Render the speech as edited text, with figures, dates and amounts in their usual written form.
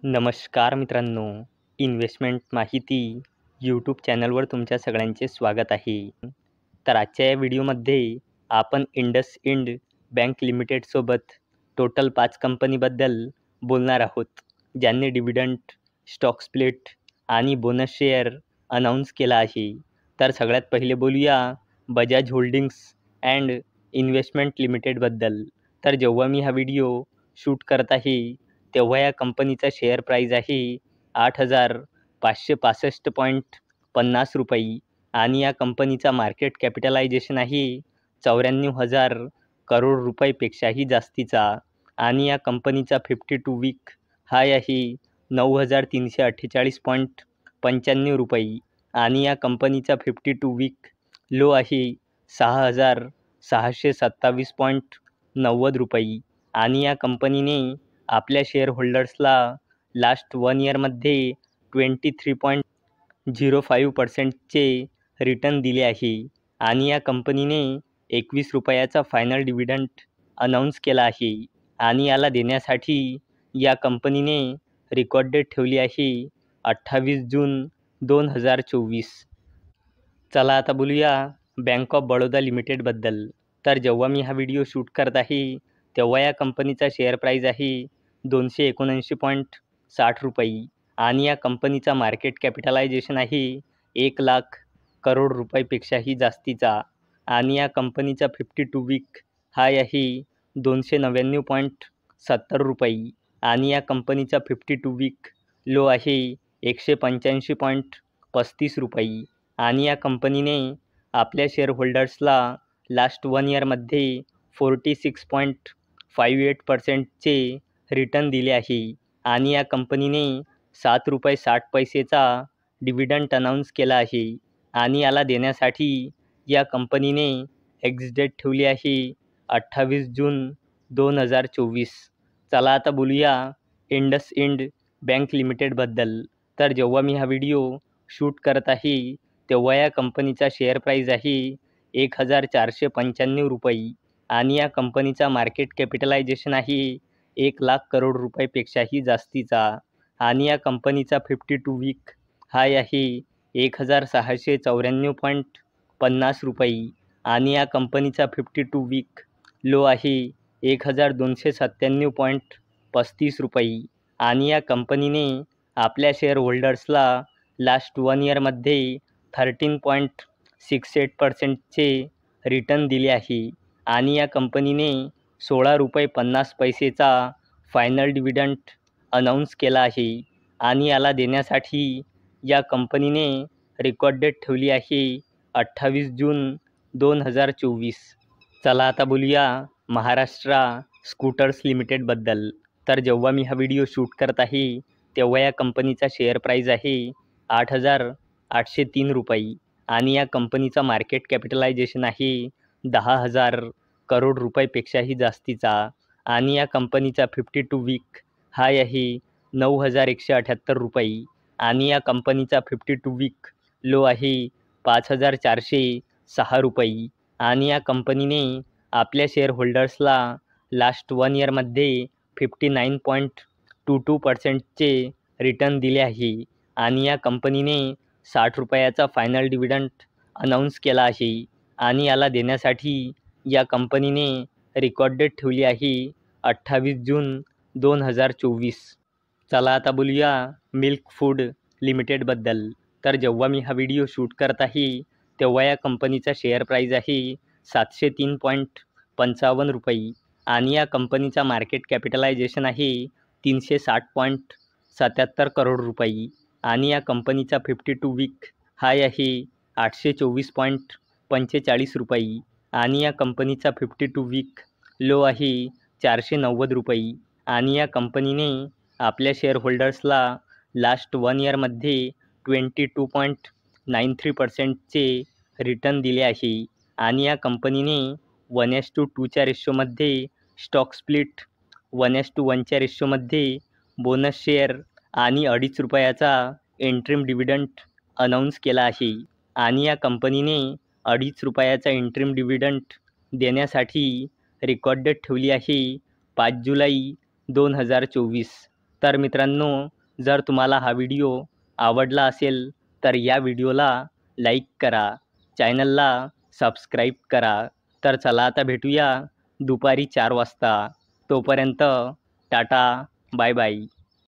नमस्कार मित्रांनो, इन्व्हेस्टमेंट माहिती यूट्यूब चॅनलवर तुमच्या सगळ्यांचे स्वागत आहे. तर आजच्या या व्हिडिओमध्ये आपण इंडसइंड बँक लिमिटेडसोबत टोटल 5 कंपनीबद्दल बोलणार आहोत, ज्यांनी डिव्हिडंड, स्टॉक स्प्लिट आणि बोनस शेअर अनाऊन्स केला आहे. तर सगळ्यात पहिले बोलूया बजाज होल्डिंग्स अँड इन्व्हेस्टमेंट लिमिटेडबद्दल. तर जेव्हा मी हा व्हिडिओ शूट करत आहे तेव्हा या कंपनीचा शेअर प्राईज आहे 8,565.50 रुपये आणि या कंपनीचा मार्केट कॅपिटलायझेशन आहे 94,000 करोड रुपयापेक्षाही जास्तीचा आणि या कंपनीचा 52 वीक हाय आहे 9,348.95 रुपये आणि या कंपनीचा 52 वीक लो आहे 6,627.90 रुपये आणि या कंपनीने आपल्या शेअर होल्डर्सला लास्ट 1 इयरमध्ये 23.05%चे रिटर्न दिले आहे आणि या कंपनीने 21 रुपयाचा फायनल डिव्हिडंड अनाऊन्स केला आहे आणि याला देण्यासाठी या कंपनीने रेकॉर्ड डेट ठेवली आहे 28 जून 2024. चला आता बोलूया बँक ऑफ बडोदा लिमिटेडबद्दल. तर जेव्हा मी हा व्हिडिओ शूट करत आहे तेव्हा या कंपनीचा शेअर प्राईज आहे 279.60 रुपये आणि या कंपनीचा मार्केट कॅपिटलायझेशन आहे 1,00,000 करोड रुपयापेक्षाही जास्तीचा आणि या कंपनीचा 52 वीक हाय आहे 299.70 रुपये आणि या कंपनीचा 52 वीक लो आहे 185.35 रुपये आणि या कंपनीने आपल्या शेअर होल्डर्सला लास्ट 1 इयरमध्ये 46.58%चे रिटर्न दिले आहे आणि या कंपनीने 7 रुपये 60 पैसेचा डिव्हिडंड अनाऊन्स केला आहे आणि याला देण्यासाठी या कंपनीने एक्स डेट ठेवली आहे 28 जून 2024. चला आता बोलूया इंडसइंड बँक लिमिटेडबद्दल. तर जेव्हा मी हा व्हिडिओ शूट करत आहे तेव्हा या कंपनीचा शेअर प्राईज आहे 1,495 रुपये आणि या कंपनीचा मार्केट कॅपिटलायझेशन आहे 1,00,000 करोड रुपयापेक्षाही जास्तीचा आणि या कंपनीचा 52 वीक हाय आहे 1,694.50 रुपये आणि या कंपनीचा 52 वीक लो आहे 1,297.35 रुपये आणि या कंपनीने आपल्या शेअर होल्डर्सला लास्ट 1 इयरमध्ये 13.68%चे रिटर्न दिले आहे आणि या कंपनीने 16 रुपये 50 पैसेचा फायनल डिव्हिडंड अनाऊन्स केला आहे आणि याला देण्यासाठी या कंपनीने रेकॉर्ड डेट ठेवली आहे 28 जून 2024. चला आता बोलूया महाराष्ट्र स्कूटर्स लिमिटेडबद्दल. तर जेव्हा मी हा व्हिडिओ शूट करत आहे तेव्हा या कंपनीचा शेअर प्राईज आहे 8,803 रुपये आणि या कंपनीचा मार्केट कॅपिटलायझेशन आहे 10,000 करोड रुपयापेक्षाही जास्तीचा आणि या कंपनीचा 52 वीक हाय आहे 9,178 रुपये आणि या कंपनीचा 52 वीक लो आहे 5,406 रुपये आणि या कंपनीने आपल्या शेअर होल्डर्सला लास्ट 1 इयरमध्ये 59.22%चे रिटर्न दिले आहे आणि या कंपनीने 60 रुपयाचा फायनल डिव्हिडंड अनाऊन्स केला आहे आणि याला देण्यासाठी या कंपनीने रेकॉर्ड डेट ठेवली आहे 28 जून 2024. चला आता बोलूया मिल्क फूड लिमिटेडबद्दल. तर जेव्हा मी हा व्हिडिओ शूट करत आहे तेव्हा या कंपनीचा शेअर प्राईज आहे 703.55 रुपये आणि या कंपनीचा मार्केट कॅपिटलायझेशन आहे 360.77 करोड रुपये आणि या कंपनीचा 52 वीक हाय आहे 824.45 रुपये आणि या कंपनीचा 52 वीक लो आहे 490 रुपये आणि या कंपनीने आपल्या शेअर होल्डर्सला लास्ट 1 इयरमध्ये 22.93%चे रिटर्न दिले आहे आणि या कंपनीने 1:2च्या रेशोमध्ये स्टॉक स्प्लिट, 1:1च्या रेशोमध्ये बोनस शेअर आणि 2.5 रुपयाचा इंट्रीम डिव्हिडंड अनाऊन्स केला आहे आणि या कंपनीने 2.5 रुपयाचा इंट्रीम डिव्हिडंड देण्यासाठी रेकॉर्ड डेट ठेवली आहे 5 जुलै 2024. तर मित्रांनो, जर तुम्हाला हा व्हिडिओ आवडला असेल तर या व्हिडिओला लाईक करा, चॅनलला सबस्क्राईब करा. तर चला आता भेटूया दुपारी 4 वाजता. तोपर्यंत टाटा, बाय बाय.